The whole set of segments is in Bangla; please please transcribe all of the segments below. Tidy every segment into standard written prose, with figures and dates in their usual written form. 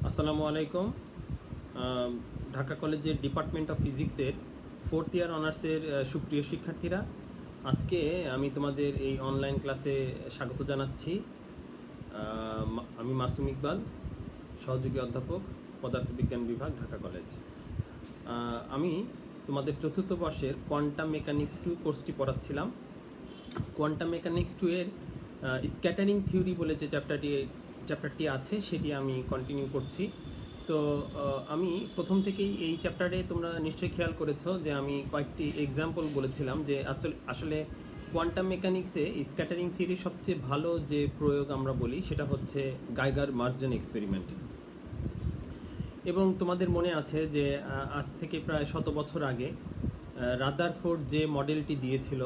আসসালামু আলাইকুম। ঢাকা কলেজের ডিপার্টমেন্ট অফ ফিজিক্সের 4th ইয়ার অনার্সের সুপ্রিয় শিক্ষার্থীরা, আজকে আমি তোমাদের এই অনলাইন ক্লাসে স্বাগত জানাচ্ছি। আমি মাসুম ইকবাল, সহযোগী অধ্যাপক, পদার্থবিজ্ঞান বিভাগ, ঢাকা কলেজ। আমি তোমাদের চতুর্থ বর্ষের কোয়ান্টাম মেকানিক্স 2 কোর্সটি পড়াচ্ছিলাম। কোয়ান্টাম মেকানিক্স 2 এর স্ক্যাটারিং থিওরি বলে যে চ্যাপ্টারটি আছে সেটি আমি কন্টিনিউ করছি। তো আমি প্রথম থেকেই এই চ্যাপ্টারে তোমরা নিশ্চয়ই খেয়াল করেছো যে আমি কয়েকটি এক্সাম্পল বলেছিলাম যে আসলে কোয়ান্টাম মেকানিক্সে স্ক্যাটারিং থিওরির সবচেয়ে ভালো যে প্রয়োগ আমরা বলি সেটা হচ্ছে গাইগার মার্জেন এক্সপেরিমেন্ট। এবং তোমাদের মনে আছে যে আজ থেকে প্রায় 100 বছর আগে রাদারফোর্ড যে মডেলটি দিয়েছিল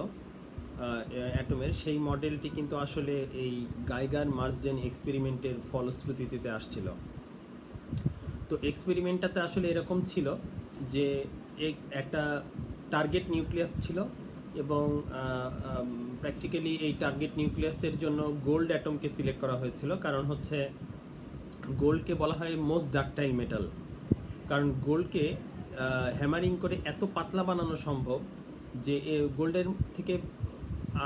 অ্যাটমের, সেই মডেলটি কিন্তু আসলে এই গাইগার মার্জেন এক্সপেরিমেন্টের ফলশ্রুতিতে আসছিল। তো এক্সপেরিমেন্টটাতে আসলে এরকম ছিল যে একটা টার্গেট নিউক্লিয়াস ছিল এবং প্র্যাকটিক্যালি এই টার্গেট নিউক্লিয়াসের জন্য গোল্ড অ্যাটমকে সিলেক্ট করা হয়েছিল, কারণ হচ্ছে গোল্ডকে বলা হয় মোস্ট ডাকটাইল মেটাল। কারণ গোল্ডকে হ্যামারিং করে এত পাতলা বানানো সম্ভব যে গোল্ডের থেকে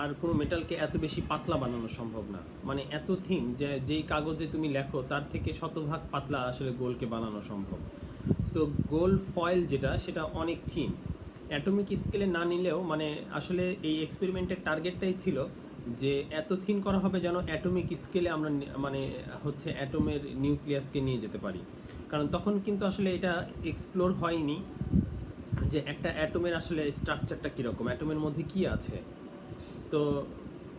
আর কোনো মেটালকে এত বেশি পাতলা বানানো সম্ভব না। মানে এত থিন যে যেই কাগজে তুমি লেখো তার থেকে শতভাগ পাতলা আসলে গোল্ডকে বানানো সম্ভব। সো গোল্ড ফয়েল যেটা, সেটা অনেক থিন। অ্যাটমিক স্কেলে না নিলেও মানে আসলে এই এক্সপেরিমেন্টের টার্গেটটাই ছিল যে এত থিন করা হবে যেন অ্যাটমিক স্কেলে আমরা মানে হচ্ছে অ্যাটমের নিউক্লিয়াসকে নিয়ে যেতে পারি। কারণ তখন কিন্তু আসলে এটা এক্সপ্লোর হয়নি যে একটা অ্যাটমের আসলে স্ট্রাকচারটা কীরকম, অ্যাটমের মধ্যে কী আছে। তো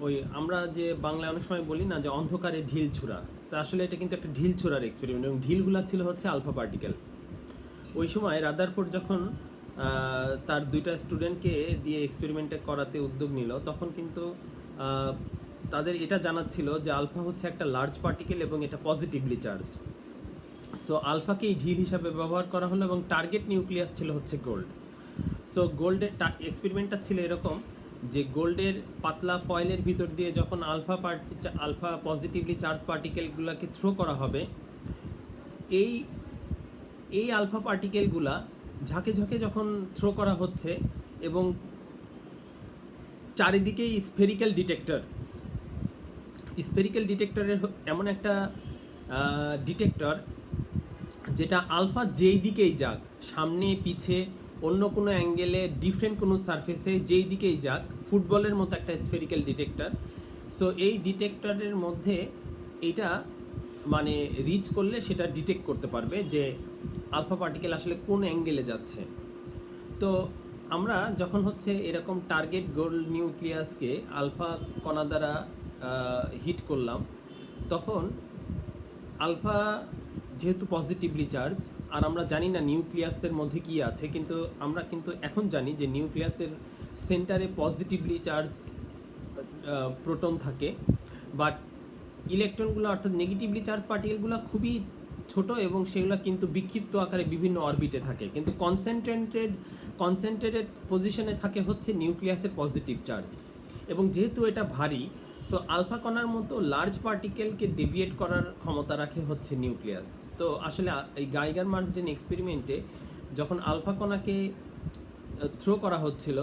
ওই আমরা যে বাংলায় অনেক সময় বলি না যে অন্ধকারে ঢিল ছোড়া, তা আসলে এটা কিন্তু একটা ঢিল ছোড়ার এক্সপেরিমেন্ট, এবং ঢিলগুলা ছিল হচ্ছে আলফা পার্টিকেল। ওই সময় রাদারফোর্ড যখন তার 2টা স্টুডেন্টকে দিয়ে এক্সপেরিমেন্টে করাতে উদ্যোগ নিল, তখন কিন্তু তাদের এটা জানা ছিল যে আলফা হচ্ছে একটা লার্জ পার্টিকেল এবং এটা পজিটিভলি চার্জড। সো আলফাকে এই ঢিল হিসাবে ব্যবহার করা হলো এবং টার্গেট নিউক্লিয়াস ছিল হচ্ছে গোল্ড। সো গোল্ডের এক্সপেরিমেন্টটা ছিল এরকম যে গোল্ডের পাতলা ফয়েলের ভিতর দিয়ে যখন আলফা পজিটিভলি চার্জ পার্টিকেলগুলোকে থ্রো করা হবে, এই আলফা পার্টিকেলগুলা ঝাঁকে ঝাঁকে যখন থ্রো করা হচ্ছে এবং চারিদিকেই স্ফেরিক্যাল ডিটেক্টরের এমন একটা ডিটেক্টর যেটা আলফা যেই দিকেই যাক, সামনে পিছে অন্য কোনো অ্যাঙ্গেলে ডিফারেন্ট কোনো সারফেসে যেই দিকেই যাক, ফুটবলের মতো একটা স্ফেরিক্যাল ডিটেক্টর। সো এই ডিটেক্টরের মধ্যে এটা মানে রিচ করলে সেটা ডিটেক্ট করতে পারবে যে আলফা পার্টিকেল আসলে কোন অ্যাঙ্গেলে যাচ্ছে। তো আমরা যখন হচ্ছে এরকম টার্গেট গোল্ড নিউক্লিয়াসকে আলফা কণা দ্বারা হিট করলাম, তখন আলফা যেহেতু পজিটিভলি চার্জ, আর আমরা জানি না নিউক্লিয়াসের মধ্যে কী আছে, কিন্তু আমরা কিন্তু এখন জানি যে নিউক্লিয়াসের সেন্টারে পজিটিভলি চার্জড প্রোটন থাকে, বাট ইলেকট্রনগুলো অর্থাৎ নেগেটিভলি চার্জ পার্টিকেলগুলো খুবই ছোট এবং সেগুলো কিন্তু বিক্ষিপ্ত আকারে বিভিন্ন অরবিটে থাকে, কিন্তু কনসেন্ট্রেটেড পজিশনে থাকে হচ্ছে নিউক্লিয়াসের পজিটিভ চার্জ। এবং যেহেতু এটা ভারী, সো আলফা কণার মতো লার্জ পার্টিকেলকে ডেভিয়েট করার ক্ষমতা রাখে হচ্ছে নিউক্লিয়াস। তো আসলে এই গাইগার মার্জেন এক্সপেরিমেন্টে যখন আলফা কণাকে থ্রো করা হচ্ছিল,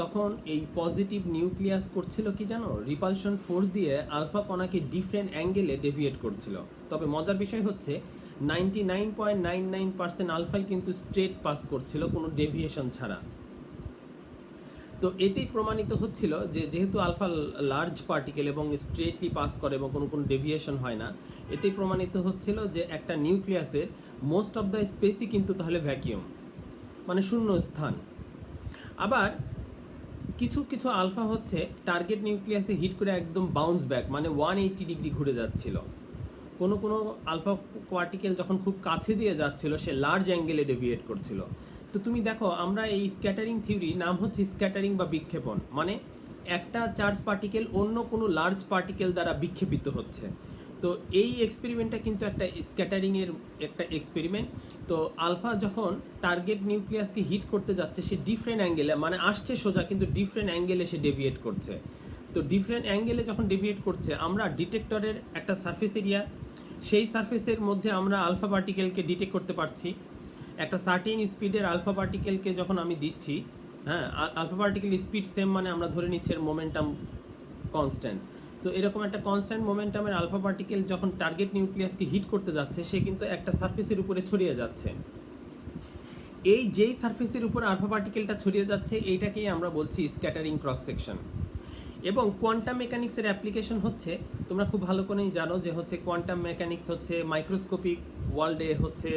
তখন এই পজিটিভ নিউক্লিয়াস করছিল কি জানো, রিপালশন ফোর্স দিয়ে আলফা কণাকে ডিফারেন্ট অ্যাঙ্গেলে ডেভিয়েট করছিল। তবে মজার বিষয় হচ্ছে 99.99% আলফাই কিন্তু স্ট্রেট পাস করছিল কোনো ডেভিয়েশন ছাড়া। তো এতেই প্রমাণিত হচ্ছিল যে যেহেতু আলফা লার্জ পার্টিকেল এবং স্ট্রেটলি পাস করে এবং কোনো ডেভিয়েশন হয় না, এতেই প্রমাণিত হচ্ছিল যে একটা নিউক্লিয়াসের মোস্ট অফ দ্য স্পেসই কিন্তু তাহলে ভ্যাকিউম, মানে শূন্য স্থান। আবার কিছু কিছু আলফা হচ্ছে টার্গেট নিউক্লিয়াসে হিট করে একদম বাউন্স ব্যাক, মানে 180 ডিগ্রি ঘুরে যাচ্ছিল। কোনো আলফা পার্টিকেল যখন খুব কাছে দিয়ে যাচ্ছিল, সে লার্জ অ্যাঙ্গেলে ডেভিয়েট করছিল। তো তুমি দেখো, আমরা এই স্ক্যাটারিং থিওরি নাম হচ্ছে স্ক্যাটারিং বা বিক্ষেপণ, মানে একটা চার্জ পার্টিকেল অন্য কোনো লার্জ পার্টিকেল দ্বারা বিক্ষেপিত হচ্ছে। তো এই এক্সপেরিমেন্টটা কিন্তু একটা স্ক্যাটারিংয়ের একটা এক্সপেরিমেন্ট। তো আলফা যখন টার্গেট নিউক্লিয়াসকে হিট করতে যাচ্ছে, সে ডিফারেন্ট অ্যাঙ্গেলে, মানে আসছে সোজা কিন্তু ডিফারেন্ট অ্যাঙ্গেলে সে ডেভিয়েট করছে। তো ডিফারেন্ট অ্যাঙ্গেলে যখন ডেভিয়েট করছে, আমরা ডিটেক্টরের একটা সারফেস এরিয়া, সেই সারফেসের মধ্যে আমরা আলফা পার্টিকেলকে ডিটেক্ট করতে পারছি। একটা সার্টেন স্পিডের আলফা পার্টিকেলকে যখন আমি দিচ্ছি, হ্যাঁ, আলফা পার্টিকেল স্পিড সেম মানে আমরা ধরে নিচ্ছি এর মোমেন্টাম কনস্ট্যান্ট। তো এরকম একটা কনস্ট্যান্ট মোমেন্টামের আলফা পার্টিকেল যখন টার্গেট নিউক্লিয়াসকে হিট করতে যাচ্ছে, সে কিন্তু একটা সারফেসের উপরে ছড়িয়ে যাচ্ছে। এই যেই সারফেসের উপর আলফা পার্টিকেলটা ছড়িয়ে যাচ্ছে, এইটাকেই আমরা বলছি স্ক্যাটারিং ক্রস সেকশন। এবং কোয়ান্টাম মেকানিক্সের অ্যাপ্লিকেশন হচ্ছে, তোমরা খুব ভালো করেই জানো যে হচ্ছে কোয়ান্টাম মেকানিক্স হচ্ছে মাইক্রোস্কোপিক ওয়ার্ল্ডে হচ্ছে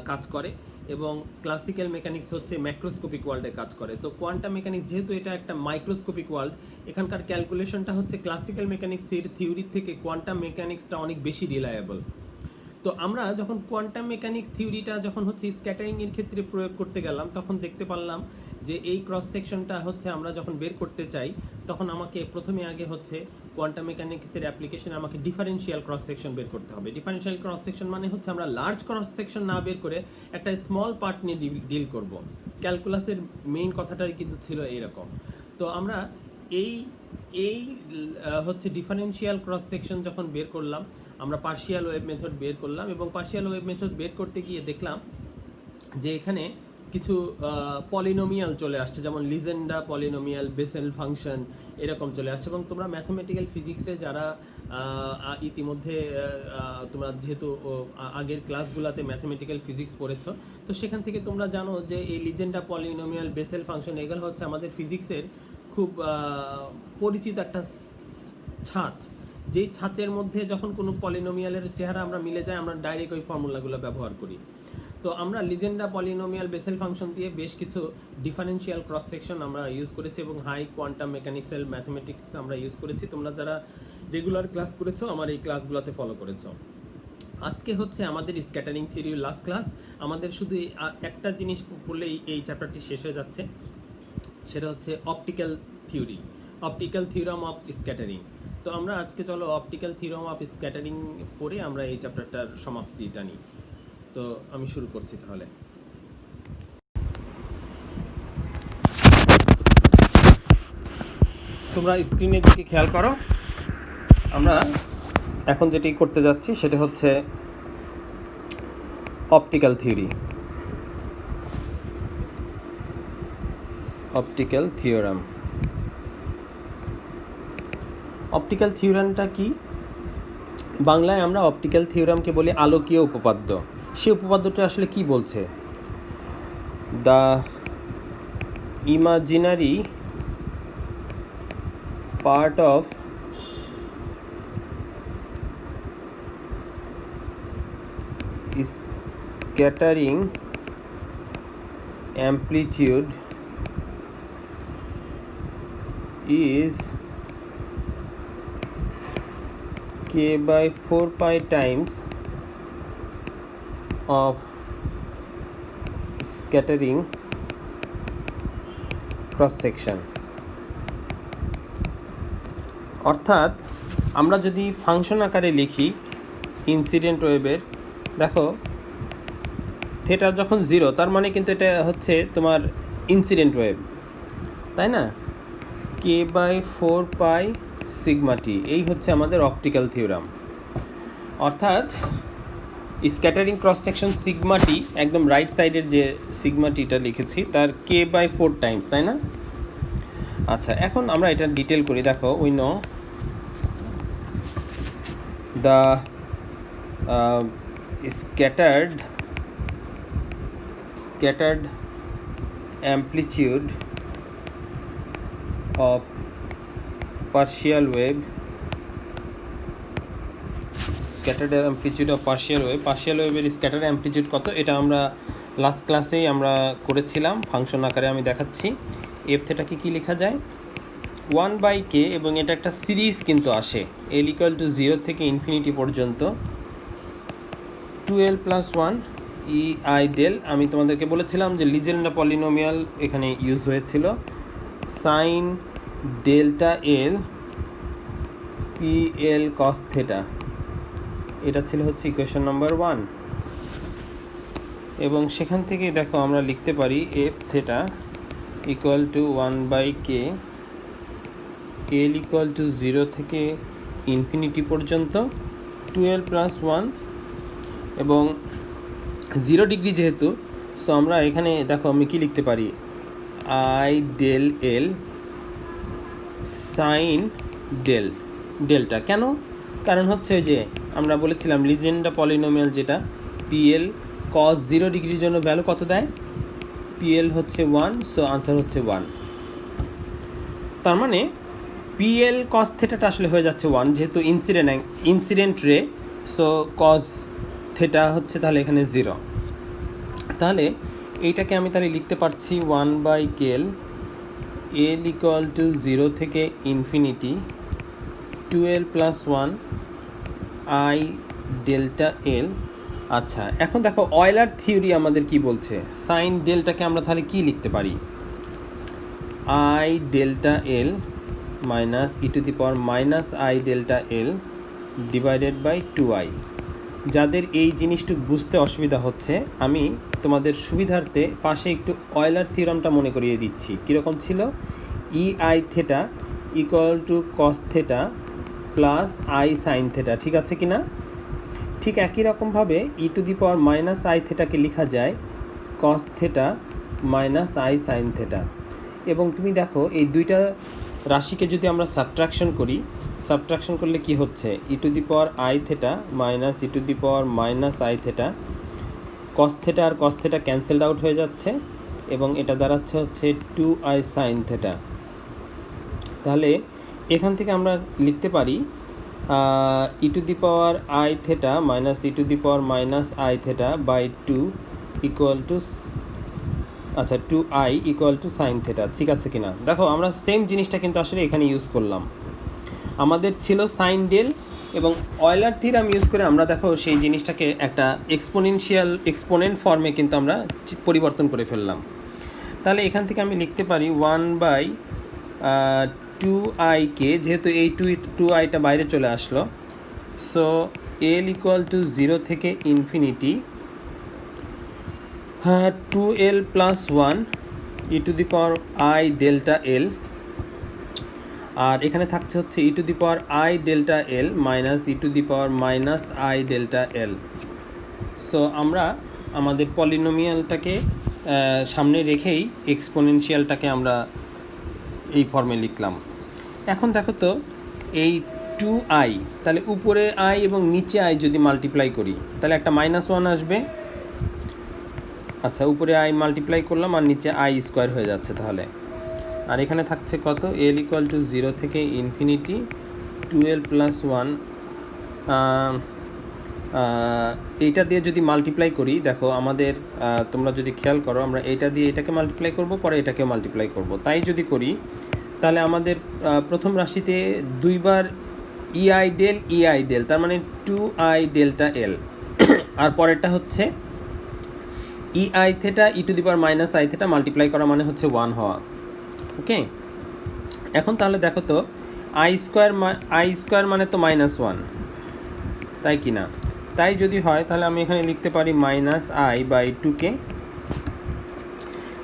কাজ করে, এবং ক্লাসিক্যাল মেকানিক্স হচ্ছে ম্যাক্রোস্কোপিক ওয়ার্ল্ডে কাজ করে। তো কোয়ান্টাম মেকানিক্স যেহেতু এটা একটা মাইক্রোস্কোপিক ওয়ার্ল্ড, এখানকার ক্যালকুলেশনটা হচ্ছে ক্লাসিক্যাল মেকানিক্সের থিওরির থেকে কোয়ান্টাম মেকানিক্সটা অনেক বেশি রিলায়েবল। তো আমরা যখন কোয়ান্টাম মেকানিক্স থিওরিটা যখন হচ্ছে স্ক্যাটারিংয়ের ক্ষেত্রে প্রয়োগ করতে গেলাম, তখন দেখতে পারলাম যে এই ক্রস সেকশনটা হচ্ছে আমরা যখন বের করতে চাই, তখন আমাকে প্রথমে আগে হচ্ছে কোয়ান্টাম মেকানিক্সের অ্যাপ্লিকেশনে আমাকে ডিফারেনশিয়াল ক্রস সেকশন বের করতে হবে। ডিফারেনশিয়াল ক্রস সেকশন মানে হচ্ছে আমরা লার্জ ক্রস সেকশন না বের করে একটা স্মল পার্ট নিয়ে ডিল করব। ক্যালকুলাসের মেইন কথাটাই কিন্তু ছিল এইরকম। তো আমরা এই এই হচ্ছে ডিফারেনশিয়াল ক্রস সেকশন যখন বের করলাম, আমরা পার্শিয়াল ওয়েভ মেথড বের করলাম, এবং পার্শিয়াল ওয়েভ মেথড বের করতে গিয়ে দেখলাম যে এখানে কিছু পলিনোমিয়াল চলে আসছে, যেমন লিজেন্ডা পলিনোমিয়াল, বেসেল ফাংশন এরকম চলে আসছে। এবং তোমরা ম্যাথমেটিক্যাল ফিজিক্সে যারা ইতিমধ্যে তোমরা যেহেতু আগের ক্লাসগুলোতে ম্যাথমেটিক্যাল ফিজিক্স পড়েছো, তো সেখান থেকে তোমরা জানো যে এই লিজেন্ডা পলিনোমিয়াল, বেসেল ফাংশন এগুলো হচ্ছে আমাদের ফিজিক্সের খুব পরিচিত একটা ছাঁচ। যেই ছাঁচের মধ্যে যখন কোনো পলিনোমিয়ালের চেহারা আমরা মিলে যায়, আমরা ডাইরেক্ট ওই ফর্মুলাগুলো ব্যবহার করি। তো আমরা লিজেন্ডা পলিনোমিয়াল, বেসেল ফাংশন দিয়ে বেশ কিছু ডিফারেনশিয়াল ক্রস সেকশন আমরা ইউজ করেছি, এবং হাই কোয়ান্টাম মেকানিক্সের ম্যাথমেটিক্স আমরা ইউজ করেছি। তোমরা যারা রেগুলার ক্লাস করেছো, আমার এই ক্লাসগুলোতে ফলো করেছো। আজকে হচ্ছে আমাদের স্ক্যাটারিং থিওরির লাস্ট ক্লাস। আমাদের শুধু একটা জিনিস পড়লেই এই চ্যাপ্টারটি শেষ হয়ে যাচ্ছে, সেটা হচ্ছে optical theory, optical theorem of scattering. তো আমরা আজকে চলো অপটিক্যাল থিওরাম অফ স্ক্যাটারিং পড়ে আমরা এই চ্যাপ্টারটার সমাপ্তিটা নিই। তো আমি শুরু করছি তাহলে। তোমরা স্ক্রিনের দিকে খেয়াল করো। আমরা এখন যেটি করতে যাচ্ছি সেটা হচ্ছে optical theory, optical theorem. Optical থিওরামটা কি? বাংলায় আমরা অপটিক্যাল থিওরামকে বলি আলোকীয় উপপাদ্য। সেই উপপাদ্যটা আসলে কি বলছে? The imaginary part of scattering amplitude is k by 4 pi times of scattering cross section। অর্থাৎ আমরা যদি ফাংশন আকারে লিখি ইনসিডেন্ট ওয়েভের, দেখো থিটা যখন 0, তার মানে কিন্তু এটা হচ্ছে তোমার ইনসিডেন্ট ওয়েভ, তাই না? কে বাই 4 পাই সিগমা টি, এই হচ্ছে আমাদের অপটিক্যাল থিওরাম। অর্থাৎ স্ক্যাটারিং ক্রস সেকশন সিগমা টি, একদম রাইট সাইডের যে সিগমা টিটা লিখেছি তার কে বাই 4 টাইমস, তাই না? আচ্ছা, এখন আমরা এটা ডিটেল করি। দেখো, we know the scattered amplitude of partial wave, scattered amplitude of partial wave, partial ওয়েভের scattered amplitude কত, এটা আমরা লাস্ট ক্লাসেই আমরা করেছিলাম। ফাংশন আকারে আমি দেখাচ্ছি। এফ থেটাকে কি লেখা যায়? 1/k, এবং এটা একটা সিরিজ কিন্তু আসে, l = 0 থেকে ইনফিনিটি পর্যন্ত 2l + 1 ei del। আমি তোমাদেরকে বলেছিলাম যে লিজেন্ডা পলিনোমিয়াল এখানে ইউজ হয়েছিল, sign delta L pl cos theta, এটা ছিল হচ্ছে ইকুয়েশন নাম্বার 1। এবং সেখান থেকে দেখো আমরা লিখতে পারি এফ থিটা = 1/k, l = 0 থেকে ইনফিনিটি পর্যন্ত টুয়েলভ প্লাস ওয়ান এবং 0 ডিগ্রি যেহেতু, সো আমরা এখানে দেখো আমি কী লিখতে পারি, I del L sine delta. কেন? কারণ হচ্ছে যে আমরা বলেছিলাম লিজেন্ডা পলিনোমিয়াল যেটা পিএল কস 0 ডিগ্রির জন্য ভ্যালু কত দেয়, পিএল হচ্ছে 1, সো আনসার হচ্ছে 1। তার মানে পিএল কস থেটাটা আসলে হয়ে যাচ্ছে 1, যেহেতু ইনসিডেন্ট রে, সো কস থেটা হচ্ছে তাহলে এখানে 0। তাহলে এইটাকে আমি তাহলে লিখতে পারছি 1/KL এল ইকুয়াল টু 0 থেকে ইনফিনিটি 12 প্লাস 1 আই ডেল্টা এল। আচ্ছা, এখন দেখো অয়লার থিওরি আমাদের কি বলছে, সাইন ডেল্টাকে আমরা তাহলে কি লিখতে পারি, I delta L minus e to the power minus I delta L divided by 2i। যাদের এই জিনিসটুকু বুঝতে অসুবিধা হচ্ছে, আমি তোমাদের সুবিধার্থে পাশে একটু অয়লার থিওরামটা মনে করিয়ে দিচ্ছি। কীরকম ছিল, e i theta equal to cos theta plus i sine theta, ঠিক আছে কি না? ঠিক একই রকমভাবে e to the power minus i থেটাকে লেখা যায় cos theta minus i sine theta. এবং তুমি দেখো এই দুইটা রাশিকে যদি আমরা সাবট্রাকশন করি, সাবট্রাকশন করলে কি হচ্ছে, e to the power i theta minus e to the power minus i theta, cos theta আর কস থেটা ক্যান্সেলড আউট হয়ে যাচ্ছে এবং এটা দাঁড়াচ্ছে হচ্ছে 2i সাইন থেটা। তাহলে এখান থেকে আমরা লিখতে পারি e to the power i theta minus e to the power minus i theta by 2 equal to, আচ্ছা 2i equal to sign theta, ঠিক আছে কিনা? দেখো আমরা সেম জিনিসটা কিন্তু আসলে এখানে ইউজ করলাম। আমাদের ছিল সাইন ডেল এবং অয়লার থিওরাম ইউজ করে আমরা দেখো সেই জিনিসটাকে একটা এক্সপোনেন্ট ফর্মে কিন্তু আমরা পরিবর্তন করে ফেললাম। তাহলে এখান থেকে আমি লিখতে পারি 1/2iকে, যেহেতু এই 2iটা বাইরে চলে আসলো, সো এল ইকুয়াল টু 0 থেকে infinity 2l plus 1 e to the power i delta L, আর এখানে থাকছে হচ্ছে e to the power i delta L minus e to the power minus I delta L. So আমরা আমাদের পলিনোমিয়ালটাকে সামনে রেখেই এক্সপোনেনশিয়ালটাকে আমরা এই ফর্মে লিখলাম। এখন দেখো তো এই 2i, তাহলে উপরে i এবং নিচে i যদি মাল্টিপ্লাই করি তাহলে একটা -1 আসবে। আচ্ছা, উপরে i মাল্টিপ্লাই করলাম আর নিচে i স্কোয়ার হয়ে যাচ্ছে তাহলে। আর এখানে থাকছে কত, এল ইকুয়াল টু 0 থেকে ইনফিনিটি 12 প্লাস 1। এইটা দিয়ে যদি মাল্টিপ্লাই করি, দেখো আমাদের তোমরা যদি খেয়াল করো, আমরা এইটা দিয়ে এটাকে মাল্টিপ্লাই করব, পরে এটাকে মাল্টিপ্লাই করব। তাই যদি করি তাহলে আমাদের প্রথম রাশিতে দুইবার ইআই ডেল, তার মানে 2i ডেল্টা এল, আর পরেরটা হচ্ছে e i theta e to the power minus i theta multiply করা মানে হচ্ছে 1 হওয়া। ওকে, এখন তাহলে দেখো তো আই স্কোয়ার মানে তো -1, তাই কি না? তাই যদি হয় তাহলে আমি এখানে লিখতে পারি -i/2k।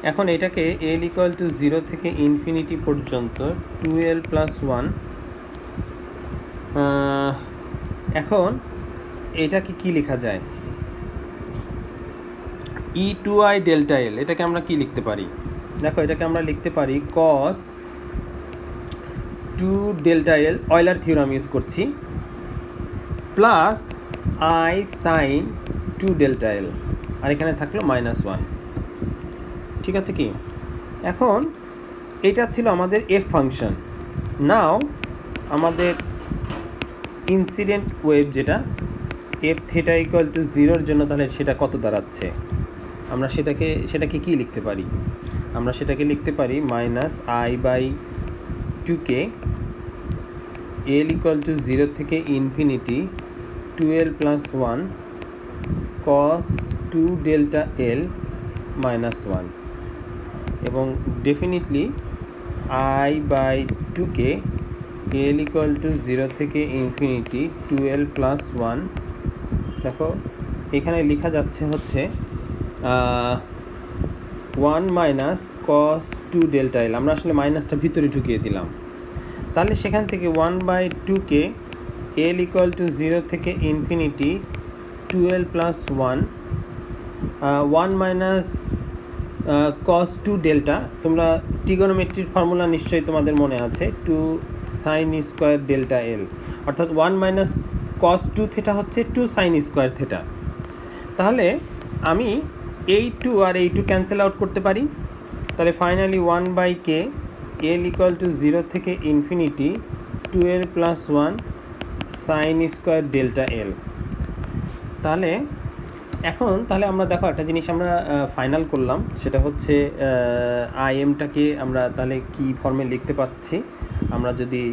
এখন এটাকে এল ইকুয়াল টু 0 থেকে ইনফিনিটি পর্যন্ত 2l প্লাস 1। এখন এটাকে কি লেখা যায়, e2i ডেল্টা এল, এটাকে আমরা কি লিখতে পারি? দেখো এটাকে আমরা লিখতে পারি cos 2 delta L, Euler theorem use করছি, plus i sine 2 delta L, আর এখানে থাকলো -1, ঠিক আছে কি? এখন এটা ছিল আমাদের এফ ফাংশন। নাও আমাদের ইনসিডেন্ট ওয়েভ যেটা এফ থেটা ইকুয়াল টু 0-র জন্য, তাহলে সেটা কত দাঁড়াচ্ছে? আমরা সেটাকে কি লিখতে পারি? আমরা সেটাকে লিখতে পারি -i/2k এল ইকুয়াল টু 0 থেকে infinity 2l plus 1 cos 2 delta এল -1, এবং definitely i/2k L equal to 0 থেকে ইনফিনিটি 2l প্লাস 1। দেখো এখানে লেখা যাচ্ছে হচ্ছে 1 মাইনাস cos 2 ডেল্টা এল, আমরা আসলে মাইনাসটা ভিতরে ঢুকিয়ে দিলাম। তাহলে সেখান থেকে 1/2k এল ইকুয়াল টু 0 থেকে infinity 12 plus 1 1 minus cos 2 delta. তোমরা ট্রিগোনোমেট্রির ফর্মুলা নিশ্চয়ই তোমাদের মনে আছে, 2 সাইন স্কোয়ার ডেল্টা এল, অর্থাৎ 1 মাইনাস কস 2 থেটা হচ্ছে 2 সাইন স্কোয়ার থেটা। তাহলে আমি এই 2 আর এই 2 ক্যান্সেল আউট করতে পারি। তাহলে finally 1/k L equal to 0 থেকে infinity 12 plus 1 sine square delta এল। তাহলে তাহলে আমরা দেখো একটা জিনিস আমরা ফাইনাল করলাম, সেটা হচ্ছে আইএমটাকে আমরা তাহলে কি ফর্মে লিখতে পাচ্ছি। আমরা যদি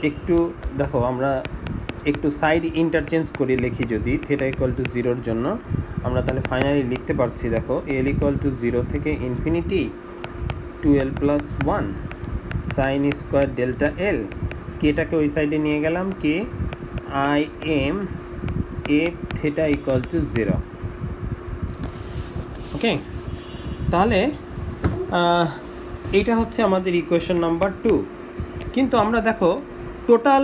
একটু দেখো, আমরা একটু সাইড ইন্টারচেঞ্জ করে লিখি, যদি থেটা ইকুয়াল টু 0-র জন্য আমরা তাহলে ফাইনালি লিখতে পারছি। দেখো এল ইকুয়াল টু 0 থেকে infinity 12 plus 1 sine square delta L. কেটাকে ওই সাইডে নিয়ে গেলাম, K I M F theta equal to 0। Okay, তাহলে এইটা হচ্ছে আমাদের ইকুয়েশন নাম্বার 2। কিন্তু আমরা দেখো টোটাল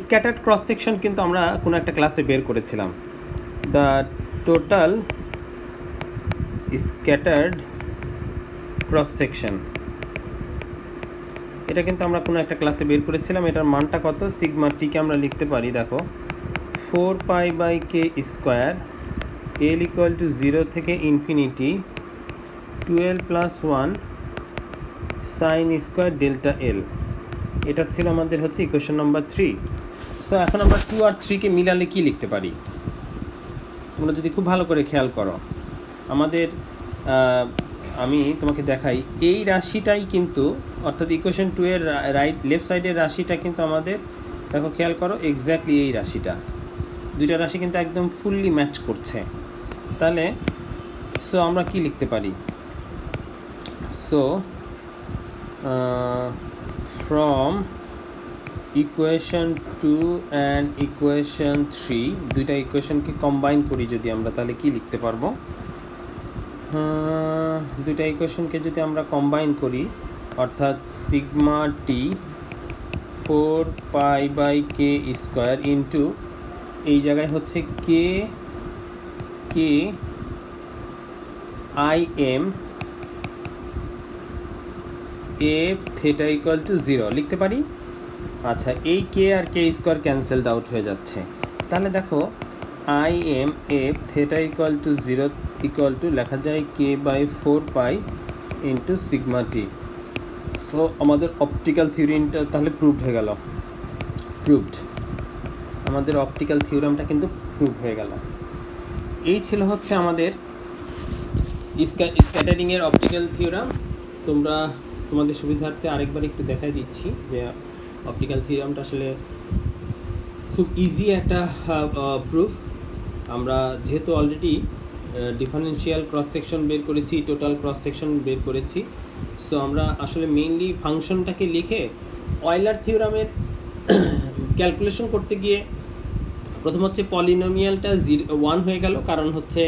স্ক্যাটার্ড ক্রস সেকশন কিন্তু আমরা কোনো একটা ক্লাসে বের করেছিলাম। The total scattered cross section, এটা কিন্তু আমরা কোনো একটা ক্লাসে বের করেছিলাম। এটার মানটা কত, সিগমা টিকে আমরা লিখতে পারি, দেখো 4π/k square L equal to 0 থেকে infinity 12 plus 1 sine square delta এল। এটা ছিল আমাদের হচ্ছে ইকুয়েশন নাম্বার 3। সো এখন আমরা 2 আর 3কে মিলালে কি লিখতে পারি, তোমরা যদি খুব ভালো করে খেয়াল করো। আমাদের আমি তোমাকে দেখাই, এই রাশিটাই কিন্তু, অর্থাৎ ইকুয়েশন 2 এর লেফট সাইডের রাশিটা কিন্তু আমাদের, দেখো খেয়াল করো, এক্স্যাক্টলি এই রাশিটা, দুইটা রাশি কিন্তু একদম ফুললি ম্যাচ করছে। তাহলে সো আমরা কি লিখতে পারি, so from equation 2 and equation 3, দুইটা ইকুয়েশনকে কম্বাইন করি যদি আমরা, তাহলে কি লিখতে পারবো, দুইটা ইকুয়েশনকে যদি আমরা কম্বাইন করি, অর্থাৎ সিগমা টি 4π/k স্কোয়ার ইন্টু এই জায়গায় হচ্ছে K I M F theta equal to 0 লিখতে পারি। আচ্ছা, এই কে আর কে স্কোয়ার ক্যান্সেলড আউট হয়ে যাচ্ছে। তাহলে দেখো I M F theta equal to 0 equal to লেখা যায় k/4π into sigma T. So আমাদের অপটিক্যাল থিওরিটা তাহলে প্রুভড হয়ে গেল, আমাদের অপটিক্যাল থিওরামটা কিন্তু প্রুভ হয়ে গেল। এই ছিল হচ্ছে আমাদের স্ক্যাটারিংয়ের অপটিক্যাল থিওরাম। তোমাদের সুবিধার্থে আরেকবার একটু দেখাই দিচ্ছি যে অপটিক্যাল থিওরামটা আসলে খুব ইজি একটা প্রুফ। আমরা যেহেতু অলরেডি ডিফারেন্সিয়াল ক্রস সেকশন বের করেছি, টোটাল ক্রস সেকশন বের করেছি, সো আমরা আসলে মেইনলি ফাংশনটাকে লিখে অয়লার থিওরামের ক্যালকুলেশন করতে গিয়ে প্রথম হচ্ছে পলিনোমিয়ালটা 1 হয়ে গেল, কারণ হচ্ছে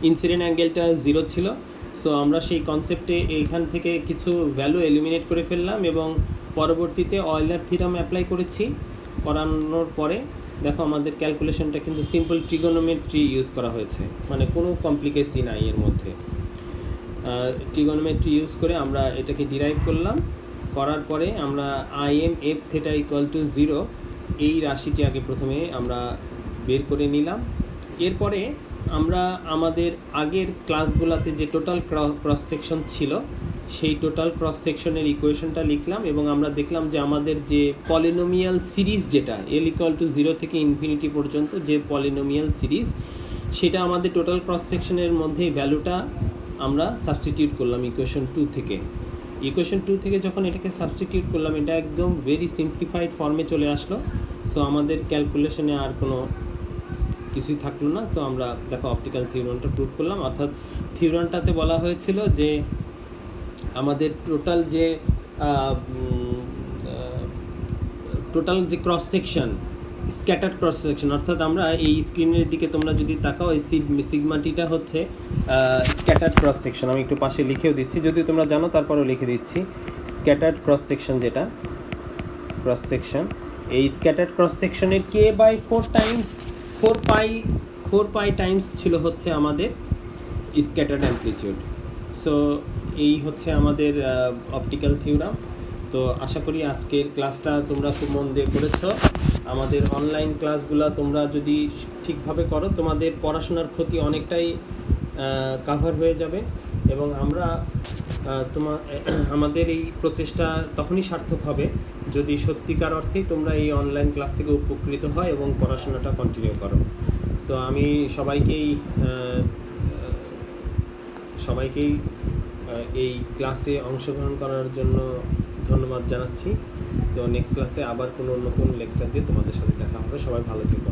ইনসিডেন্ট অ্যাঙ্গেলটা 0 ছিল। সো আমরা সেই কনসেপ্টে এইখান থেকে কিছু ভ্যালু এলিমিনেট করে ফেললাম এবং পরবর্তীতে অয়লার থিওরাম অ্যাপ্লাই করানোর পরে দেখো আমাদের ক্যালকুলেশনটা কিন্তু সিম্পল ট্রিগোনোমেট্রি ইউজ করা হয়েছে, মানে কোনো কমপ্লিকেসি নাই এর মধ্যে। ট্রিগোনোমেট্রি ইউজ করে আমরা এটাকে ডিরাইভ করলাম, করার পরে আমরা IM F theta equal to 0 এই রাশিটি আগে প্রথমে আমরা বের করে নিলাম। এরপরে আমরা আমাদের আগের ক্লাসগুলোতে যে টোটাল ক্রস সেকশন ছিল সেই টোটাল ক্রস সেকশনের ইকুয়েশনটা লিখলাম এবং আমরা দেখলাম যে আমাদের যে পলিনোমিয়াল সিরিজ, যেটা এল ইকুয়াল টু 0 থেকে ইনফিনিটি পর্যন্ত যে পলিনোমিয়াল সিরিজ, সেটা আমাদের টোটাল ক্রস সেকশনের মধ্যে ভ্যালুটা আমরা সাবস্টিটিউট করলাম ইকুয়েশন 2 থেকে। ইকুয়েশন 2 থেকে যখন এটাকে সাবস্টিটিউট করলাম, এটা একদম ভেরি সিম্পলিফাইড ফর্মে চলে আসলো। সো আমাদের ক্যালকুলেশনে আর কোনো কিছুই থাকলো না। সো আমরা দেখো অপটিক্যাল থিওরামটা প্রুভ করলাম, অর্থাৎ থিওরামটাতে বলা হয়েছিল যে আমাদের টোটাল যে cross section, scattered cross section, অর্থাৎ আমরা এই স্ক্রিনের দিকে তোমরা যদি তাকাও, এই সিগমাটিটা হচ্ছে স্ক্যাটার্ড ক্রস সেকশন। আমি একটু পাশে লিখেও দিচ্ছি, যদি তোমরা জানো তারপরেও লিখে দিচ্ছি। স্ক্যাটার্ড ক্রস সেকশন, যেটা ক্রস সেকশন এই স্ক্যাটার্ড ক্রস সেকশনের ফোর পাই টাইমস ছিল হচ্ছে আমাদের স্ক্যাটার্ড অ্যামপ্লিটিউড। সো এই হচ্ছে আমাদের অপটিক্যাল থিওরাম। তো আশা করি আজকের ক্লাসটা তোমরা খুব মন দিয়ে করেছো। আমাদের অনলাইন ক্লাসগুলো তোমরা যদি ঠিকভাবে করো তোমাদের পড়াশোনার ক্ষতি অনেকটাই কাভার হয়ে যাবে, এবং আমরা আমাদের এই প্রচেষ্টা তখনই সার্থক হবে যদি সত্যিকার অর্থেই তোমরা এই অনলাইন ক্লাস থেকে উপকৃত হয় এবং পড়াশোনাটা কন্টিনিউ করো। তো আমি সবাইকেই এই ক্লাসে অংশগ্রহণ করার জন্য ধন্যবাদ জানাচ্ছি। তো নেক্সট ক্লাসে আবার কোনো নতুন লেকচার দিয়ে তোমাদের সাথে দেখা হবে। সবাই ভালো থেকো।